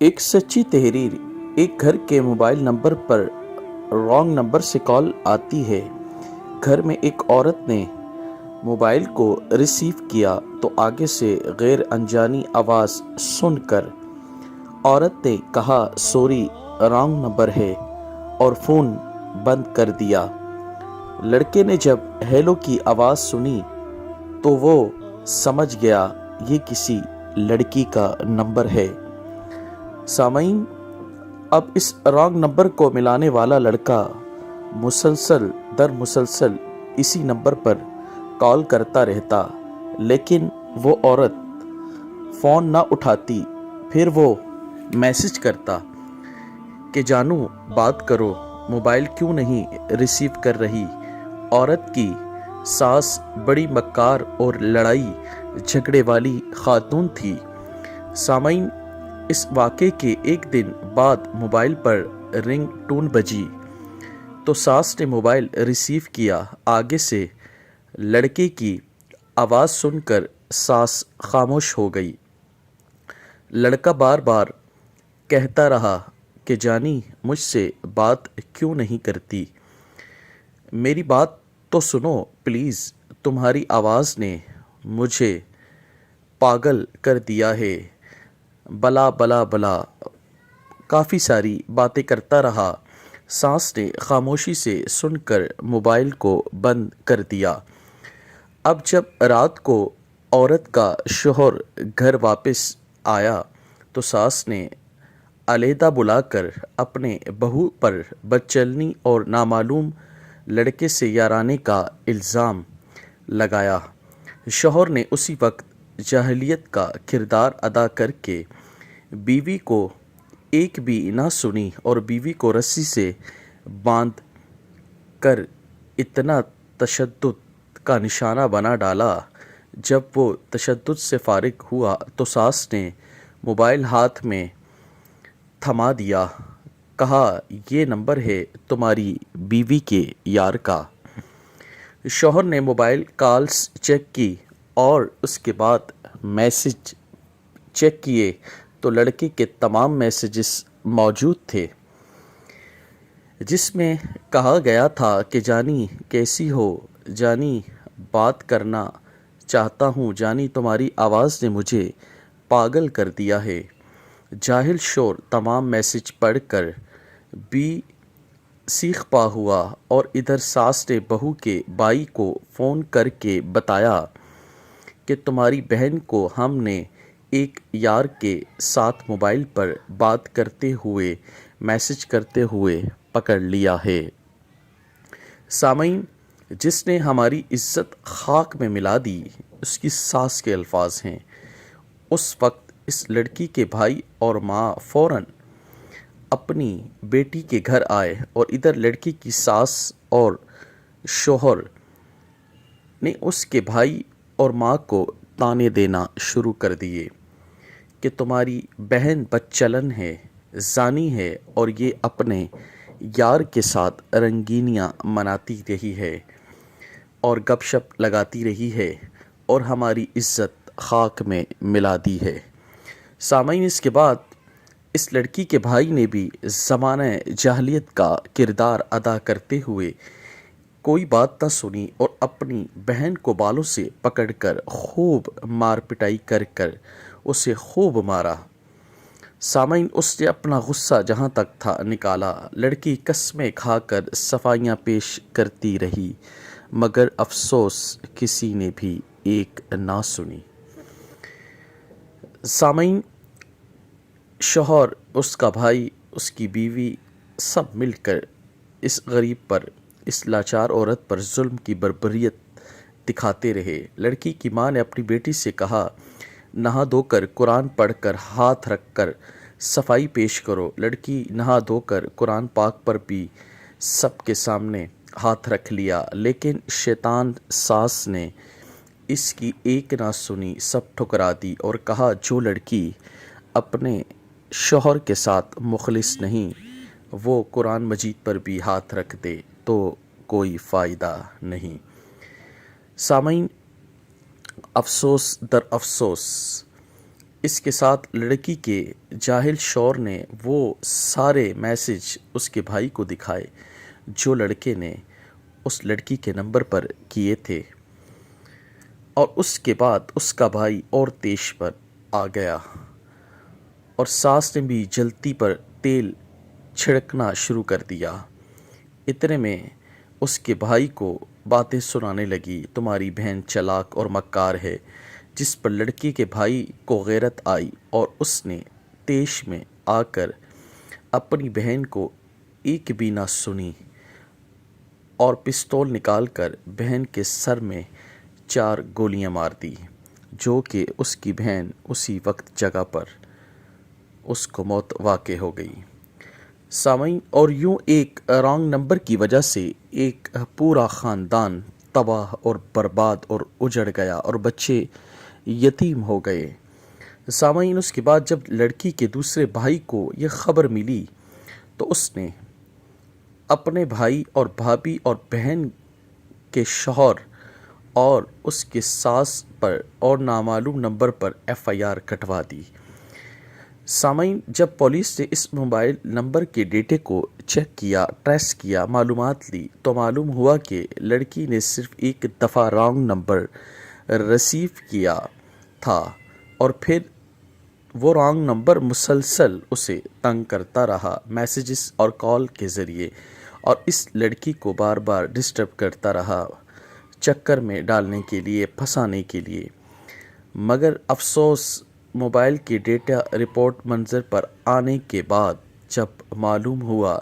एक सच्ची तहरीर। एक घर के मोबाइल नंबर पर रॉन्ग नंबर से कॉल आती है। घर में एक औरत ने मोबाइल को रिसीव किया तो आगे से गैर अनजानी आवाज़ सुनकर औरत ने कहा, सॉरी, रॉन्ग नंबर है, और फ़ोन बंद कर दिया। लड़के ने जब हेलो की आवाज़ सुनी तो वो समझ गया ये किसी लड़की का नंबर है। सामईन, अब इस रॉन्ग नंबर को मिलाने वाला लड़का मुसलसल दर मुसलसल इसी नंबर पर कॉल करता रहता, लेकिन वो औरत फ़ोन ना उठाती। फिर वो मैसेज करता कि जानू बात करो, मोबाइल क्यों नहीं रिसीव कर रही। औरत की सास बड़ी मक्कार और लड़ाई झगड़े वाली खातून थी। सामईन, इस वाक़े के एक दिन बाद मोबाइल पर रिंग टोन बजी तो सास ने मोबाइल रिसीव किया। आगे से लड़के की आवाज़ सुनकर सास खामोश हो गई। लड़का बार बार कहता रहा कि जानी मुझसे बात क्यों नहीं करती, मेरी बात तो सुनो प्लीज़, तुम्हारी आवाज़ ने मुझे पागल कर दिया है। बला बला बला काफ़ी सारी बातें करता रहा। सास ने खामोशी से सुनकर मोबाइल को बंद कर दिया। अब जब रात को औरत का शौहर घर वापस आया तो सास ने अलहदा बुलाकर अपने बहू पर बदचलनी और नामालूम लड़के से याराने का इल्ज़ाम लगाया। शौहर ने उसी वक्त जाहिलियत का किरदार अदा करके बीवी को एक भी ना सुनी और बीवी को रस्सी से बांध कर इतना तशद्दुद का निशाना बना डाला। जब वो तशद्दुद से फारिग हुआ तो सास ने मोबाइल हाथ में थमा दिया, कहा, ये नंबर है तुम्हारी बीवी के यार का। शौहर ने मोबाइल कॉल्स चेक की और उसके बाद मैसेज चेक किए तो लड़के के तमाम मैसेजेस मौजूद थे, जिसमें कहा गया था कि जानी कैसी हो, जानी बात करना चाहता हूँ, जानी तुम्हारी आवाज़ ने मुझे पागल कर दिया है। जाहिल शोर तमाम मैसेज पढ़कर भी सीख पा हुआ और इधर सास ने बहू के भाई को फ़ोन करके बताया कि तुम्हारी बहन को हमने एक यार के साथ मोबाइल पर बात करते हुए मैसेज करते हुए पकड़ लिया है। सामईन, जिसने हमारी इज़्ज़त खाक में मिला दी, उसकी सास के अल्फाज हैं। उस वक्त इस लड़की के भाई और माँ फ़ौरन अपनी बेटी के घर आए और इधर लड़की की सास और शौहर ने उसके भाई और माँ को ताने देना शुरू कर दिए कि तुम्हारी बहन बदचलन है, जानी है और ये अपने यार के साथ रंगीनियाँ मनाती रही है और गपशप लगाती रही है और हमारी इज़्ज़त खाक में मिला दी है। सामईन, इसके बाद इस लड़की के भाई ने भी ज़माने जाहिलियत का किरदार अदा करते हुए कोई बात न सुनी और अपनी बहन को बालों से पकड़कर खूब मार पिटाई कर कर उसे खूब मारा। सामईन, उसने अपना गुस्सा जहाँ तक था निकाला। लड़की कस्में खाकर सफाइयाँ पेश करती रही, मगर अफसोस किसी ने भी एक ना सुनी। सामईन, शौहर, उसका भाई, उसकी बीवी सब मिलकर इस गरीब पर, इस लाचार औरत पर जुल्म की बर्बरियत दिखाते रहे। लड़की की माँ ने अपनी बेटी से कहा, नहा धोकर कुरान पढ़कर हाथ रखकर सफाई पेश करो। लड़की नहा धोकर कुरान पाक पर भी सबके सामने हाथ रख लिया, लेकिन शैतान सास ने इसकी एक ना सुनी, सब ठुकरा दी और कहा, जो लड़की अपने शौहर के साथ मुखलिस नहीं, वो कुरान मजीद पर भी हाथ रख दे तो कोई फ़ायदा नहीं। सामईन, अफसोस दर अफसोस اس کے ساتھ لڑکی کے جاہل شوہر نے وہ سارے میسج اس کے بھائی کو دکھائے جو لڑکے نے اس لڑکی کے نمبر پر کیے تھے، اور اس کے بعد اس کا بھائی اور تیش پر آ گیا اور ساس نے بھی جلتی پر تیل چھڑکنا شروع کر دیا۔ اتنے میں اس کے بھائی کو باتیں سنانے لگی، تمہاری بہن چلاک اور مکار ہے، جس پر لڑکی کے بھائی کو غیرت آئی اور اس نے تیش میں آ کر اپنی بہن کو ایک بھی نہ سنی اور پستول نکال کر بہن کے سر میں 4 گولیاں مار دی، جو کہ اس کی بہن اسی وقت جگہ پر اس کو موت واقع ہو گئی۔ سامعین، اور یوں ایک رانگ نمبر کی وجہ سے ایک پورا خاندان تباہ اور برباد اور اجڑ گیا اور بچے یتیم ہو گئے۔ سامعین، اس کے بعد جب لڑکی کے دوسرے بھائی کو یہ خبر ملی تو اس نے اپنے بھائی اور بھابھی اور بہن کے شوہر اور اس کے ساس پر اور نامعلوم نمبر پر FIR کٹوا دی۔ سامعین، جب پولیس نے اس موبائل نمبر کے ڈیٹے کو چیک کیا، ٹریس کیا، معلومات لی تو معلوم ہوا کہ لڑکی نے صرف ایک دفعہ رانگ نمبر ریسیو کیا تھا اور پھر وہ رانگ نمبر مسلسل اسے تنگ کرتا رہا میسیجز اور کال کے ذریعے، اور اس لڑکی کو بار بار ڈسٹرب کرتا رہا چکر میں ڈالنے کے لیے، پھنسانے کے لیے۔ مگر افسوس، موبائل کی ڈیٹا رپورٹ منظر پر آنے کے بعد جب معلوم ہوا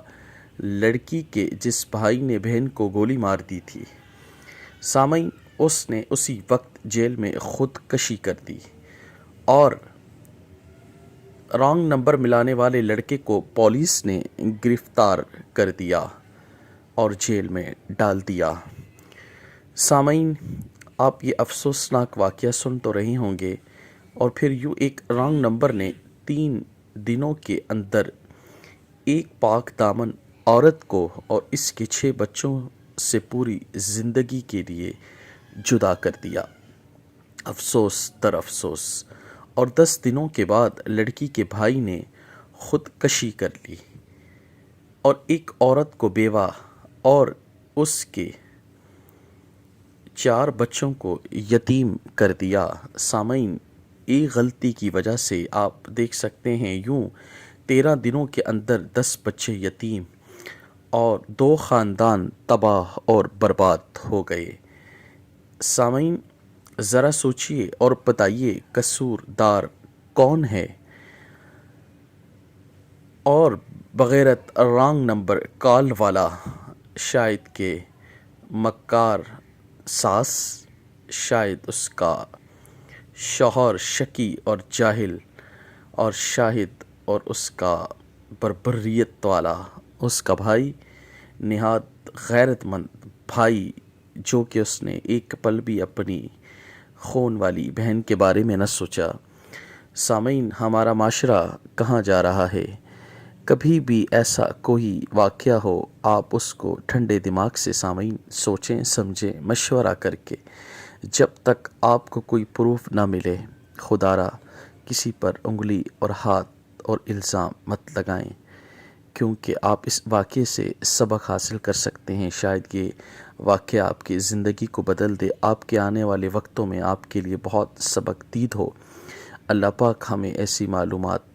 لڑکی کے جس بھائی نے بہن کو گولی مار دی تھی، سامعین، اس نے اسی وقت جیل میں خود کشی کر دی اور رانگ نمبر ملانے والے لڑکے کو پولیس نے گرفتار کر دیا اور جیل میں ڈال دیا۔ سامعین، آپ یہ افسوسناک واقعہ سن تو رہے ہوں گے، اور پھر یوں ایک رانگ نمبر نے 3 دنوں کے اندر ایک پاک دامن عورت کو اور اس کے 6 بچوں سے پوری زندگی کے لیے جدا کر دیا۔ افسوس در افسوس، اور 10 دنوں کے بعد لڑکی کے بھائی نے خود کشی کر لی اور ایک عورت کو بیوہ اور اس کے 4 بچوں کو یتیم کر دیا۔ سامعین، ایک غلطی کی وجہ سے آپ دیکھ سکتے ہیں یوں 13 دنوں کے اندر 10 بچے یتیم اور 2 خاندان تباہ اور برباد ہو گئے۔ سامعین، ذرا سوچئے اور بتائیے قصور دار کون ہے؟ اور بغیرت رانگ نمبر کال والا شاید کہ مکار ساس، شاید اس کا شوہر شقی اور جاہل، اور شاہد اور اس کا بربریت والا اس کا بھائی، نہایت غیرت مند بھائی، جو کہ اس نے ایک پل بھی اپنی خون والی بہن کے بارے میں نہ سوچا۔ سامعین، ہمارا معاشرہ کہاں جا رہا ہے؟ کبھی بھی ایسا کوئی واقعہ ہو، آپ اس کو ٹھنڈے دماغ سے سامعین سوچیں، سمجھیں، مشورہ کر کے، جب تک آپ کو کوئی پروف نہ ملے خدا را کسی پر انگلی اور ہاتھ اور الزام مت لگائیں، کیونکہ آپ اس واقعے سے سبق حاصل کر سکتے ہیں۔ شاید یہ واقعہ آپ کی زندگی کو بدل دے، آپ کے آنے والے وقتوں میں آپ کے لیے بہت سبق دید ہو۔ اللہ پاک ہمیں ایسی معلومات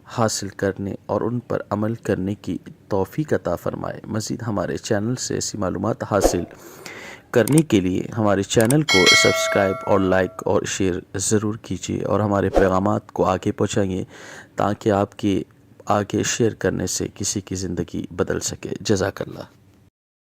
حاصل کرنے اور ان پر عمل کرنے کی توفیق عطا فرمائے۔ مزید ہمارے چینل سے ایسی معلومات حاصل کرنے کے لیے ہمارے چینل کو سبسکرائب اور لائک اور شیئر ضرور کیجیے، اور ہمارے پیغامات کو آگے پہنچائیے تاکہ آپ کے آگے شیئر کرنے سے کسی کی زندگی بدل سکے۔ جزاک اللہ۔